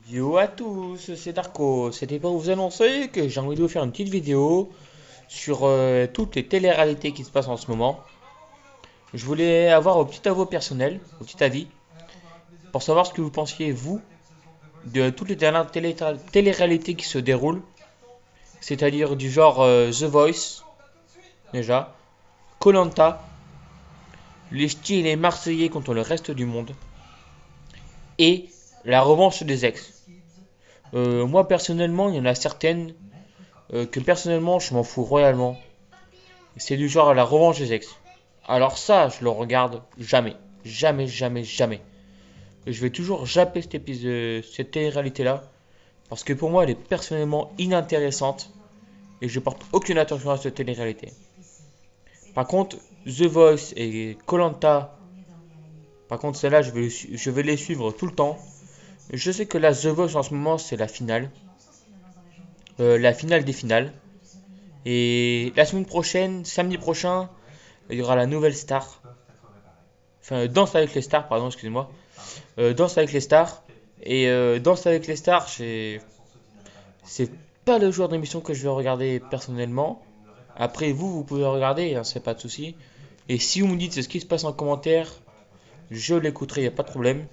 Yo à tous, c'est Darko. C'était pour vous annoncer que j'ai envie de vous faire une petite vidéo sur toutes les télé-réalités qui se passent en ce moment. Je voulais avoir un petit avis personnel, un petit avis, pour savoir ce que vous pensiez, vous, de toutes les dernières télé-réalités qui se déroulent, c'est-à-dire du genre The Voice, déjà, koh les Ch'tis et les Marseillais contre le reste du monde, et la revanche des ex. Moi, personnellement, il y en a certaines que personnellement, je m'en fous royalement. C'est du genre la revanche des ex. Alors ça, je le regarde jamais. Jamais, jamais, jamais. Je vais toujours zapper cet épisode, cette télé-réalité-là. Parce que pour moi, elle est personnellement inintéressante. Et je porte aucune attention à cette télé-réalité. Par contre, The Voice et koh par contre, celle-là, je vais les suivre tout le temps. Je sais que là, The Voice en ce moment, c'est la finale. La finale des finales. Et la semaine prochaine, samedi prochain, il y aura la nouvelle star. Enfin, Danse avec les stars, pardon, excusez-moi. Danse avec les stars. Et Danse avec les stars, c'est pas le genre d'émission que je vais regarder personnellement. Après, vous pouvez regarder, hein, c'est pas de souci. Et si vous me dites ce qui se passe en commentaire, je l'écouterai, y a pas de problème.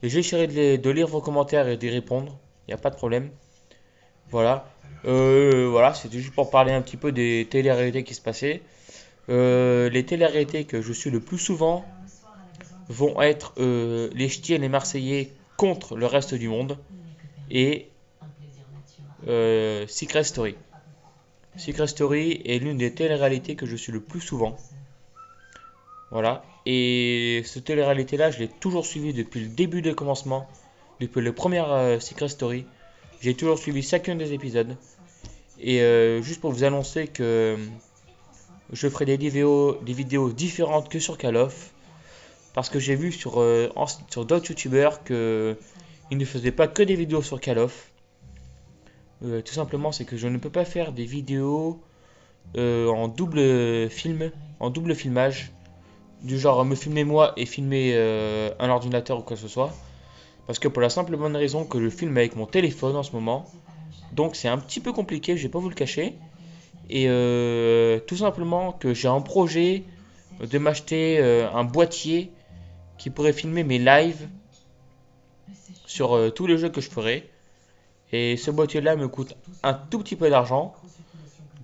Et j'essaierai de lire vos commentaires et d'y répondre, y a pas de problème. Voilà. Voilà, c'était juste pour parler un petit peu des télé-réalités qui se passaient. Les télé-réalités que je suis le plus souvent vont être les Ch'tis et les Marseillais contre le reste du monde et Secret Story. Secret Story est l'une des télé-réalités que je suis le plus souvent. Voilà. Et cette télé-réalité-là, je l'ai toujours suivi depuis le début de commencement, depuis le premier Secret Story. J'ai toujours suivi chacun des épisodes. Et juste pour vous annoncer que je ferai des vidéos différentes que sur Call of. Parce que j'ai vu sur d'autres youtubeurs que ils ne faisaient pas que des vidéos sur Call of. Tout simplement, c'est que je ne peux pas faire des vidéos en double film, en double filmage, du genre me filmer moi et filmer un ordinateur ou quoi que ce soit. Parce que pour la simple bonne raison que je filme avec mon téléphone en ce moment, donc c'est un petit peu compliqué, je vais pas vous le cacher. Et tout simplement que j'ai un projet de m'acheter un boîtier qui pourrait filmer mes lives sur tous les jeux que je ferai. Et ce boîtier-là me coûte un tout petit peu d'argent.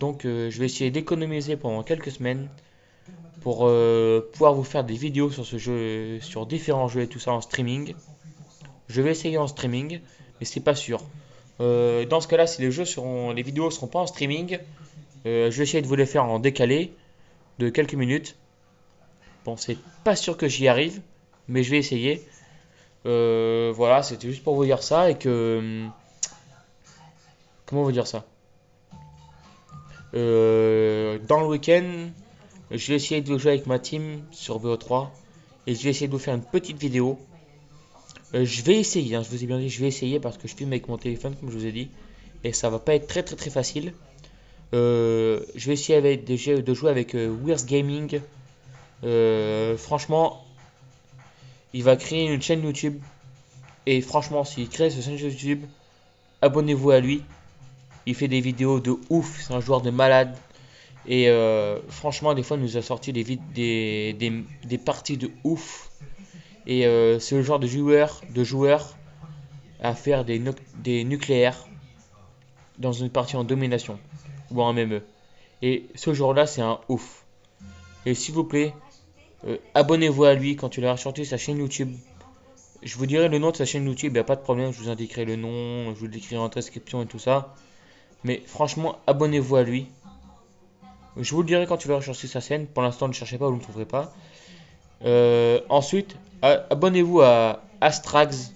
Donc je vais essayer d'économiser pendant quelques semaines pour pouvoir vous faire des vidéos sur ce jeu, sur différents jeux et tout ça en streaming. Je vais essayer en streaming, mais c'est pas sûr. Dans ce cas-là, si les vidéos seront pas en streaming, je vais essayer de vous les faire en décalé de quelques minutes. Bon, c'est pas sûr que j'y arrive, mais je vais essayer. Voilà, c'était juste pour vous dire ça et que comment vous dire ça? Dans le week-end, je vais essayer de jouer avec ma team sur VO3 et je vais essayer de vous faire une petite vidéo. Je vais essayer, hein, je vous ai bien dit, je vais essayer parce que je filme avec mon téléphone, comme je vous ai dit, et ça va pas être très très très facile. Je vais essayer de jouer avec Weirs Gaming. Franchement, il va créer une chaîne YouTube et franchement, s'il crée cette chaîne YouTube, abonnez-vous à lui. Il fait des vidéos de ouf, c'est un joueur de malade. Et franchement, des fois, il nous a sorti des parties de ouf. Et c'est le genre de joueur à faire des nucléaires dans une partie en domination ou en MME. Et ce joueur-là, c'est un ouf. Et s'il vous plaît, abonnez-vous à lui quand il aura sorti sa chaîne YouTube. Je vous dirai le nom de sa chaîne YouTube, il n'y a pas de problème, je vous indiquerai le nom, je vous l'écrirai en description et tout ça. Mais franchement, abonnez-vous à lui. Je vous le dirai quand il aura sorti sa chaîne. Pour l'instant, ne cherchez pas, vous ne le trouverez pas. Ensuite, abonnez-vous à Astrax.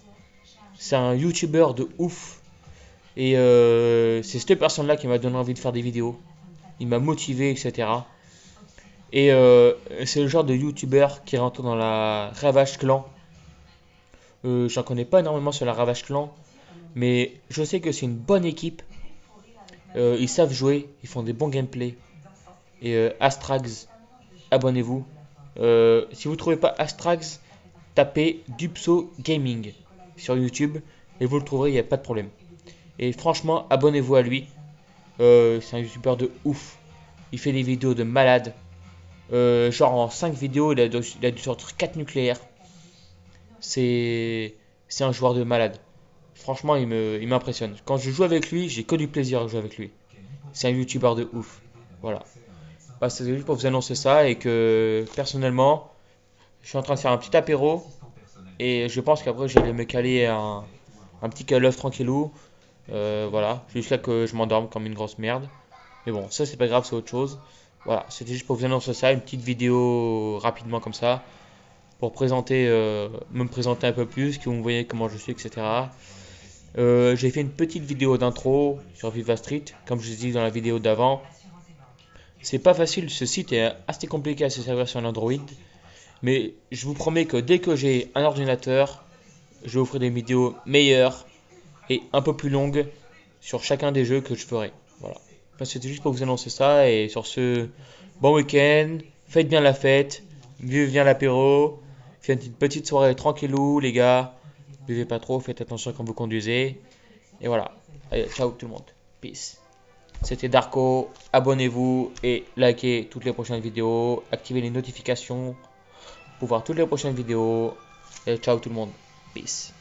C'est un YouTuber de ouf. Et c'est cette personne-là qui m'a donné envie de faire des vidéos. Il m'a motivé, etc. Et c'est le genre de YouTuber qui rentre dans la Ravage Clan. J'en connais pas énormément sur la Ravage Clan. Mais je sais que c'est une bonne équipe. Ils savent jouer, ils font des bons gameplays. Et Astrax, abonnez-vous. Si vous ne trouvez pas Astrax, tapez Dupso Gaming sur YouTube et vous le trouverez, il n'y a pas de problème. Et franchement, abonnez-vous à lui. C'est un youtubeur de ouf. Il fait des vidéos de malade. Genre en 5 vidéos, il a dû sortir 4 nucléaires. C'est c'est un joueur de malade. Franchement, il m'impressionne. Quand je joue avec lui, j'ai que du plaisir à jouer avec lui. C'est un youtubeur de ouf. Voilà. Bah, c'est juste pour vous annoncer ça et que personnellement, je suis en train de faire un petit apéro et je pense qu'après je vais me caler un petit Call of tranquillou. Voilà, jusqu'à que je m'endorme comme une grosse merde. Mais bon, ça c'est pas grave, c'est autre chose. Voilà, c'était juste pour vous annoncer ça, une petite vidéo rapidement comme ça, pour me présenter un peu plus, que vous voyez comment je suis, etc. J'ai fait une petite vidéo d'intro sur Viva Street, comme je vous ai dit dans la vidéo d'avant. C'est pas facile, ce site est assez compliqué à se servir sur un Android, mais je vous promets que dès que j'ai un ordinateur, je vais offrir des vidéos meilleures et un peu plus longues sur chacun des jeux que je ferai. Voilà. Enfin, c'était juste pour vous annoncer ça et sur ce, bon week-end, faites bien la fête, buvez bien l'apéro, faites une petite soirée tranquillou les gars, buvez pas trop, faites attention quand vous conduisez et voilà. Allez, ciao tout le monde, peace. C'était Darko, abonnez-vous et likez toutes les prochaines vidéos, activez les notifications pour voir toutes les prochaines vidéos et ciao tout le monde, peace.